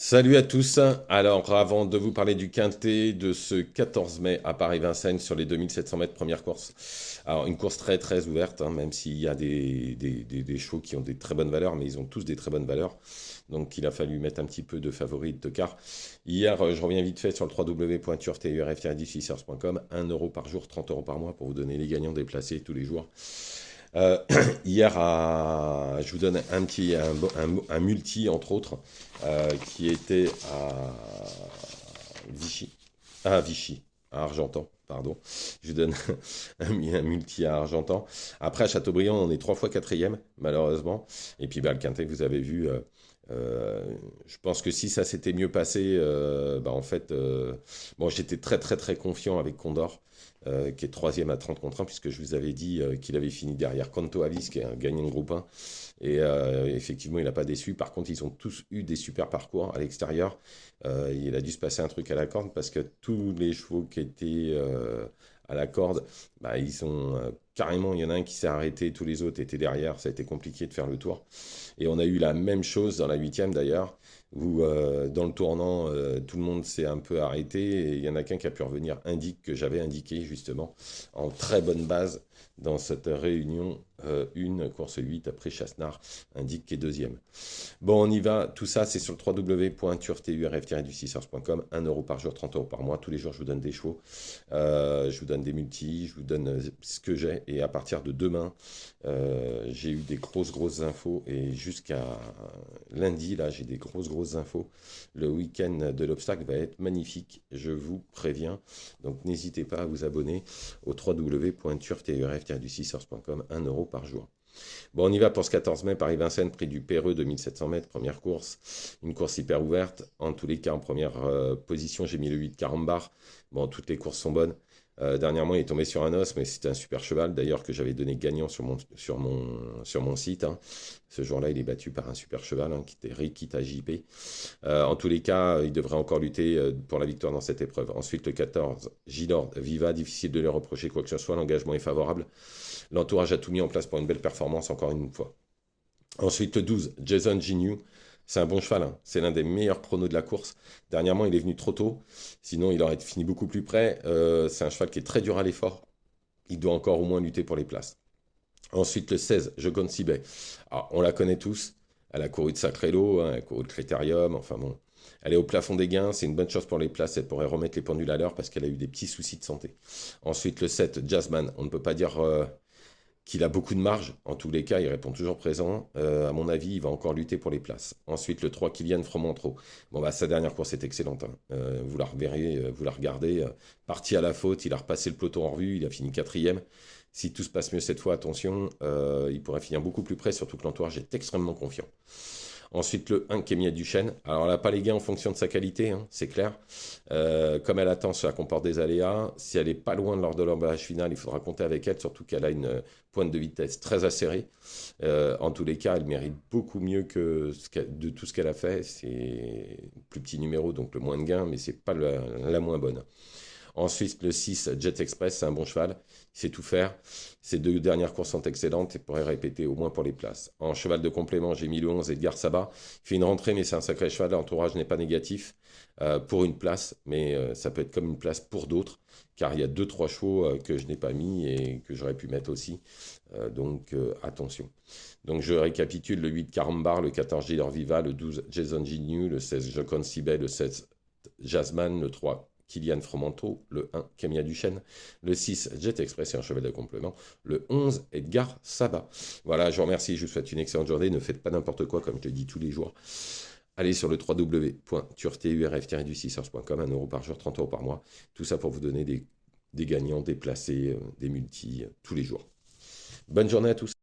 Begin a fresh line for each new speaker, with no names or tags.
Salut à tous. Alors, avant de vous parler du quintet de ce 14 mai à Paris-Vincennes sur les 2700 mètres première course. Alors, une course très très ouverte, hein, même s'il y a des chevaux qui ont des très bonnes valeurs, mais ils ont tous des très bonnes valeurs. Donc, il a fallu mettre un petit peu de favoris de tocard. Hier, je reviens vite fait sur le www.turturf-16.com. 1 € par jour, 30 € par mois pour vous donner les gagnants déplacés tous les jours. Euh, Hier, je vous donne un multi, entre autres, qui était Vichy, Vichy, à Argentan, pardon. Je vous donne un multi à Argentan. Après, à Châteaubriand, on est 3 fois quatrième, malheureusement. Et puis, bah, le quintet, vous avez vu, euh, je pense que si ça s'était mieux passé, en fait, bon, j'étais très très très confiant avec Condor, qui est troisième à 30 contre 1, puisque je vous avais dit qu'il avait fini derrière Canto Avis, qui est un gagnant de groupe 1. Et effectivement, il n'a pas déçu. Par contre, ils ont tous eu des super parcours à l'extérieur. Il a dû se passer un truc à la corde, parce que tous les chevaux qui étaient à la corde, bah, ils sont carrément, il y en a un qui s'est arrêté, tous les autres étaient derrière, ça a été compliqué de faire le tour. Et on a eu la même chose dans la huitième d'ailleurs, où dans le tournant, tout le monde s'est un peu arrêté, et il y en a qu'un qui a pu revenir, indique que j'avais indiqué justement, en très bonne base dans cette réunion, une course 8 après Chassenard, indique qui est deuxième. Bon, on y va. Tout ça, c'est sur le www.turturf-du6ers.com. 1 € par jour, 30 € par mois. Tous les jours, je vous donne des chevaux. Je vous donne des multis. Je vous donne ce que j'ai. Et à partir de demain, j'ai eu des grosses infos. Et jusqu'à lundi, là, j'ai des grosses infos. Le week-end de l'obstacle va être magnifique. Je vous préviens. Donc, n'hésitez pas à vous abonner au www.turturf-du6ers.com. 1 € par jour. Bon, on y va pour ce 14 mai, Paris-Vincennes, prix du Péreux, 2700 mètres, première course. Une course hyper ouverte. En tous les cas, en première position, j'ai mis le 8 Carambar. Bon, toutes les courses sont bonnes. Dernièrement, il est tombé sur un os, mais c'était un super cheval, d'ailleurs, que j'avais donné gagnant sur mon site, hein. Ce jour-là, il est battu par un super cheval, hein, qui était Rikita JP. En tous les cas, il devrait encore lutter pour la victoire dans cette épreuve. Ensuite, le 14, Gilord Viva, difficile de lui reprocher quoi que ce soit, l'engagement est favorable. L'entourage a tout mis en place pour une belle performance, encore une fois. Ensuite, le 12, Jason Ginu. C'est un bon cheval, hein. C'est l'un des meilleurs chronos de la course. Dernièrement, il est venu trop tôt. Sinon, il aurait fini beaucoup plus près. C'est un cheval qui est très dur à l'effort. Il doit encore au moins lutter pour les places. Ensuite, le 16, Jocon Sibet. Alors, on la connaît tous. Elle a couru de Sacré Lot, hein, elle a couru de Critérium. Enfin bon, elle est au plafond des gains. C'est une bonne chose pour les places. Elle pourrait remettre les pendules à l'heure parce qu'elle a eu des petits soucis de santé. Ensuite, le 7, Jazzman. On ne peut pas dire qu'il a beaucoup de marge. En tous les cas, il répond toujours présent. À mon avis, il va encore lutter pour les places. Ensuite, le 3, Kylian Fromentro. Bon, bah, sa dernière course est excellente, hein. Vous la reverrez, vous la regardez. Parti à la faute, il a repassé le peloton en revue, il a fini quatrième. Si tout se passe mieux cette fois, attention, il pourrait finir beaucoup plus près, surtout que l'entourage est extrêmement confiant. Ensuite, le 1, Kémia Duchesne. Alors, elle n'a pas les gains en fonction de sa qualité, hein, c'est clair. Comme elle attend, cela comporte des aléas. Si elle n'est pas loin de lors de l'emballage final, il faudra compter avec elle, surtout qu'elle a une pointe de vitesse très acérée. En tous les cas, elle mérite beaucoup mieux de tout ce qu'elle a fait. C'est le plus petit numéro, donc le moins de gains, mais c'est pas la moins bonne. Ensuite, le 6, Jet Express, c'est un bon cheval. Il sait tout faire. Ses deux dernières courses sont excellentes et pourrait répéter au moins pour les places. En cheval de complément, j'ai mis le 11, Edgar Sabat. Il fait une rentrée, mais c'est un sacré cheval. L'entourage n'est pas négatif pour une place, mais ça peut être comme une place pour d'autres, car il y a deux trois chevaux que je n'ai pas mis et que j'aurais pu mettre aussi. Donc attention. Donc je récapitule: le 8 Carambar, le 14 Gilor Viva, le 12 Jason Ginu, le 16 Jocon Sibet, le 16 Jasmine, le 3 Kylian Fromentro, le 1 Camilla Duchesne, le 6 Jet Express et un cheval de complément, le 11 Edgar Sabat. Voilà, je vous remercie, je vous souhaite une excellente journée. Ne faites pas n'importe quoi, comme je le dis tous les jours. Allez sur le www.turturf-du6ers.com, 1 € par jour, 30 € par mois. Tout ça pour vous donner des gagnants, des placés, des multis tous les jours. Bonne journée à tous.